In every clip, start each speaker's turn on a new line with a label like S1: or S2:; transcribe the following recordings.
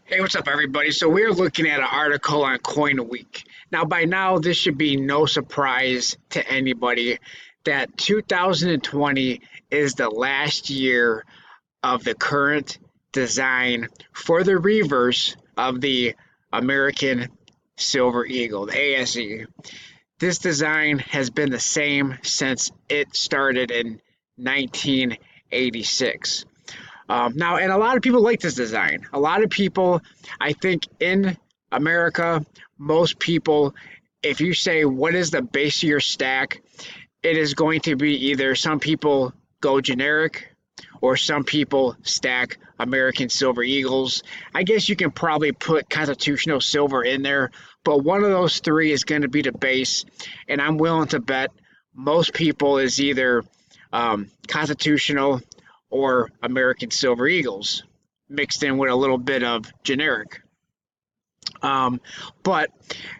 S1: Hey, what's up, everybody? So we're looking at an article on Coin Week. Now, by now, this should be no surprise to anybody that 2020 is the last year of the current design for the reverse of the American Silver Eagle, the ASE. This design has been the same since it started in 1986. Now, and a lot of people like this design. A lot of people, I think, in America, most people, if you say what is the base of your stack, it is going to be either some people go generic or some people stack American Silver Eagles. I guess you can probably put Constitutional Silver in there, but one of those three is going to be the base, and I'm willing to bet most people is either Constitutional or American Silver Eagles mixed in with a little bit of generic. Um, but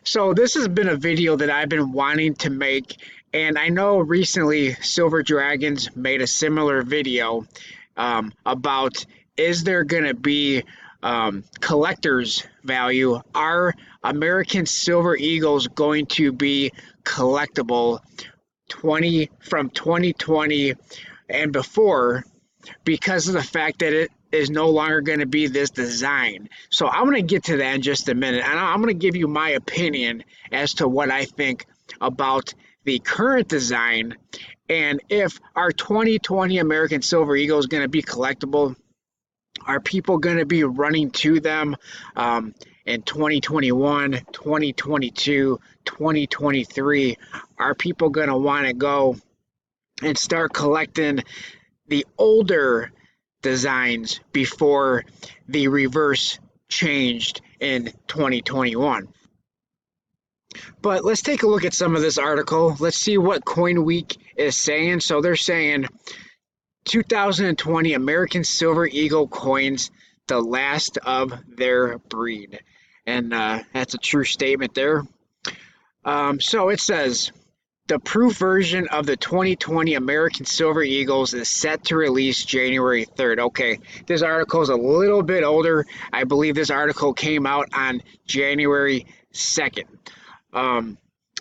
S1: so this has been a video that I've been wanting to make, and I know recently Silver Dragons made a similar video about is there going to be collector's value? Are American Silver Eagles going to be collectible 2020 and before, because of the fact that it is no longer going to be this design. So I'm going to get to that in just a minute, and I'm going to give you my opinion as to what I think about the current design and if our 2020 American Silver Eagle is going to be collectible. Are people going to be running to them in 2021, 2022, 2023? Are people going to want to go and start collecting the older designs before the reverse changed in 2021? But let's take a look at some of this article. Let's see what Coin Week is saying. So they're saying 2020 American Silver Eagle coins, the last of their breed. And that's a true statement there. So it says, the proof version of the 2020 American Silver Eagles is set to release January 3rd. Okay, this article is a little bit older. I believe this article came out on January 2nd.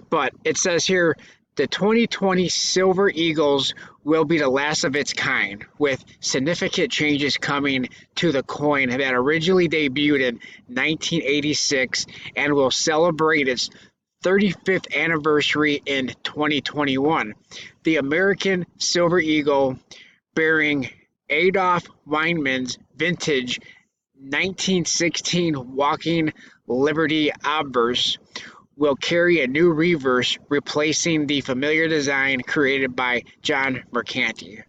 S1: But it says here, the 2020 Silver Eagles will be the last of its kind, with significant changes coming to the coin that originally debuted in 1986 and will celebrate its 35th anniversary in 2021. The American Silver Eagle, bearing Adolph Weinmann's vintage 1916 Walking Liberty obverse, will carry a new reverse, replacing the familiar design created by John Mercanti.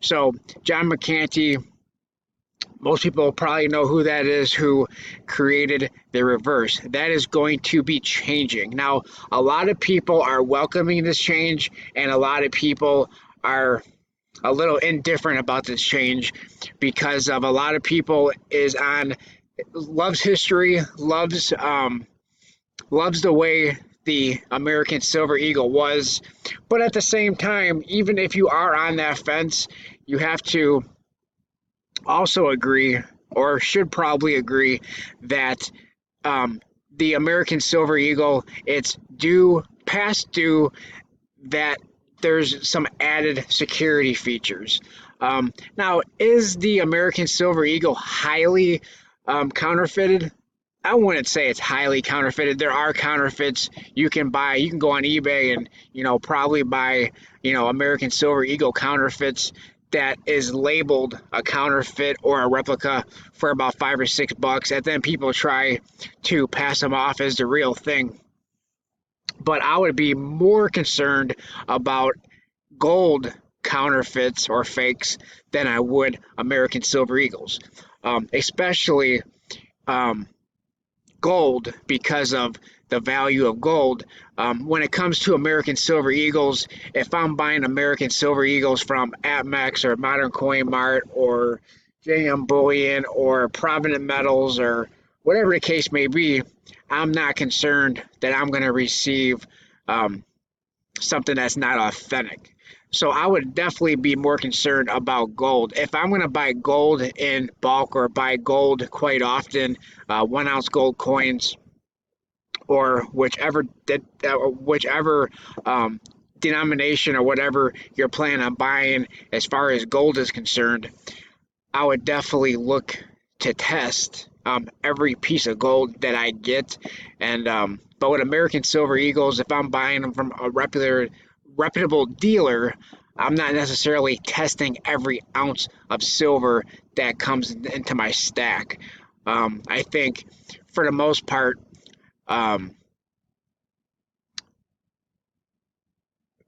S1: So John Mercanti, most people probably know who that is, who created the reverse. That is going to be changing. Now, a lot of people are welcoming this change, and a lot of people are a little indifferent about this change because of a lot of people loves history, loves the way the American Silver Eagle was. But at the same time, even if you are on that fence, you have to also agree, or should probably agree, that the American Silver Eagle, it's past due, that there's some added security features. Now, is the American Silver Eagle highly counterfeited? I wouldn't say it's highly counterfeited. There are counterfeits you can buy. You can go on eBay and, probably buy, American Silver Eagle counterfeits that is labeled a counterfeit or a replica for about $5 or $6, and then people try to pass them off as the real thing. But I would be more concerned about gold counterfeits or fakes than I would American Silver Eagles, especially gold, because of the value of gold. When it comes to American Silver Eagles, if I'm buying American Silver Eagles from APMEX or Modern Coin Mart or JM Bullion or Provident Metals or whatever the case may be, I'm not concerned that I'm going to receive something that's not authentic. So I would definitely be more concerned about gold. If I'm going to buy gold in bulk or buy gold quite often, 1 ounce gold coins or whichever um, denomination or whatever you're planning on buying as far as gold is concerned, I would definitely look to test every piece of gold that I get. And but with American Silver Eagles, if I'm buying them from a reputable dealer, I'm not necessarily testing every ounce of silver that comes into my stack. I think for the most part, um,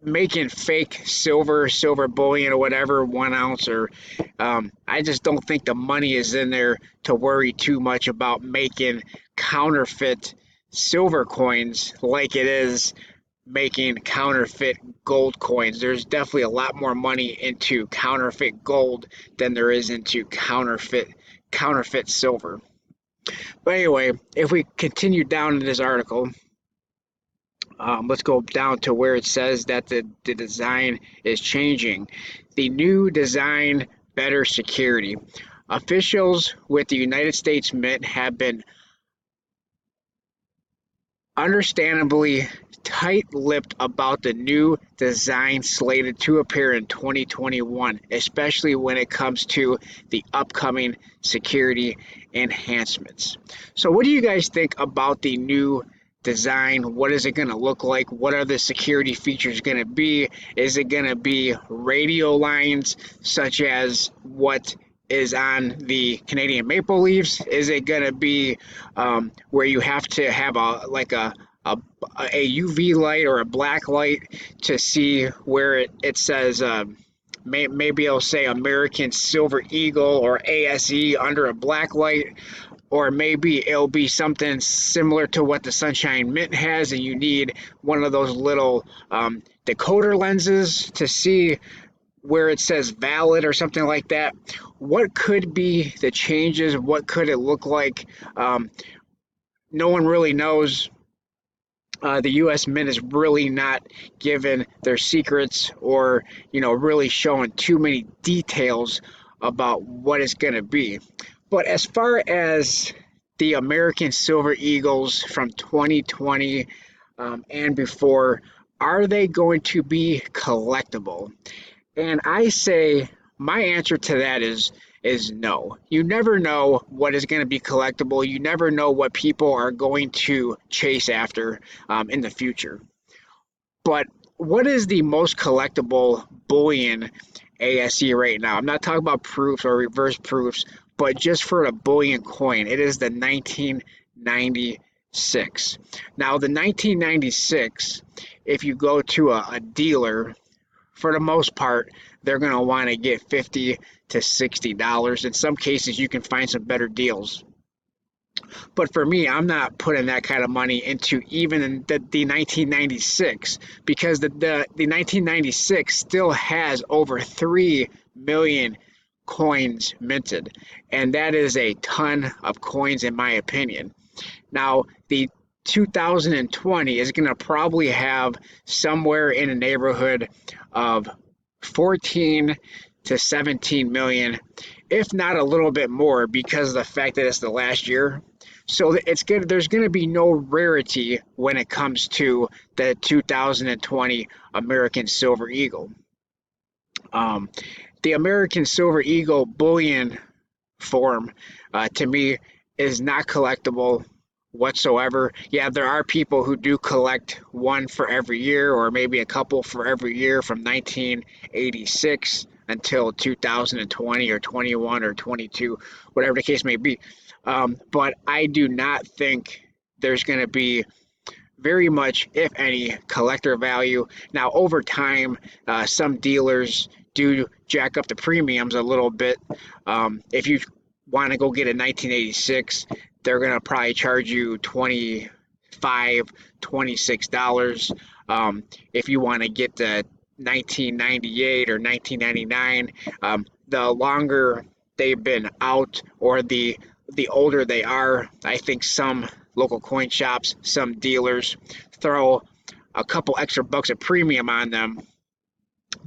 S1: making fake silver bullion or whatever, 1 ounce, or I just don't think the money is in there to worry too much about making counterfeit silver coins like it is making counterfeit gold coins. There's definitely a lot more money into counterfeit gold than there is into counterfeit silver. But anyway, if we continue down in this article, let's go down to where it says that the design is changing. The new design, better security. Officials with the United States Mint have been understandably tight-lipped about the new design slated to appear in 2021, especially when it comes to the upcoming security enhancements. So what do you guys think about the new design? What is it going to look like? What are the security features going to be? Is it going to be radio lines such as what is on the Canadian maple leaves? Is it going to be where you have to have a, a UV light or a black light to see where it says maybe it'll say American Silver Eagle or ASE under a black light, or maybe it'll be something similar to what the Sunshine Mint has, and you need one of those little decoder lenses to see where it says valid or something like that. What could be the changes? What could it look like? No one really knows. The U.S. Mint is really not given their secrets or, really showing too many details about what it's going to be. But as far as the American Silver Eagles from 2020 and before, are they going to be collectible? And I say my answer to that is no. You never know what is going to be collectible. You never know what people are going to chase after in the future. But what is the most collectible bullion ASE right now? I'm not talking about proofs or reverse proofs, but just for a bullion coin, it is the 1996. Now, the 1996, if you go to a dealer, for the most part, they're going to want to get $50 to $60. In some cases, you can find some better deals. But for me, I'm not putting that kind of money into even the 1996, because the 1996 still has over 3 million coins minted. And that is a ton of coins, in my opinion. Now, the 2020 is going to probably have somewhere in the neighborhood of 14 to 17 million, if not a little bit more, because of the fact that it's the last year. So it's good. There's going to be no rarity when it comes to the 2020 American Silver Eagle. Um, the American Silver Eagle bullion form, to me, is not collectible whatsoever. Yeah, there are people who do collect one for every year, or maybe a couple for every year from 1986 until 2020 or 21 or 22, whatever the case may be. But I do not think there's going to be very much, if any, collector value. Now, over time, some dealers do jack up the premiums a little bit. If you want to go get a 1986, they're going to probably charge you $25, $26. If you want to get the 1998 or 1999, the longer they've been out, or the older they are, I think some local coin shops, some dealers throw a couple extra bucks of premium on them.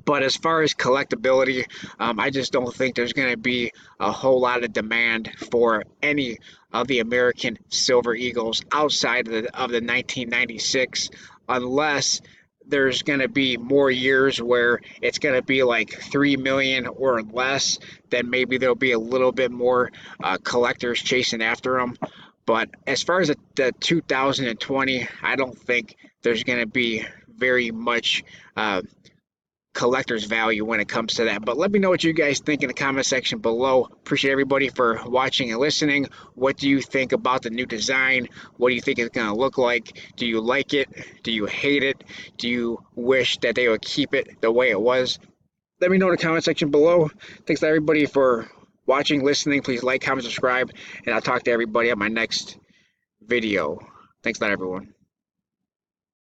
S1: But as far as collectability, I just don't think there's going to be a whole lot of demand for any of the American Silver Eagles outside of the 1996, unless there's going to be more years where it's going to be like 3 million or less. Then maybe there'll be a little bit more collectors chasing after them. But as far as the 2020, I don't think there's going to be very much collector's value when it comes to that. But let me know what you guys think in the comment section below. Appreciate everybody for watching and listening. What do you think about the new design? What do you think it's going to look like? Do you like it? Do you hate it? Do you wish that they would keep it the way it was? Let me know in the comment section below. Thanks to everybody for watching, listening. Please like, comment, subscribe, and I'll talk to everybody at my next video. Thanks a lot, everyone.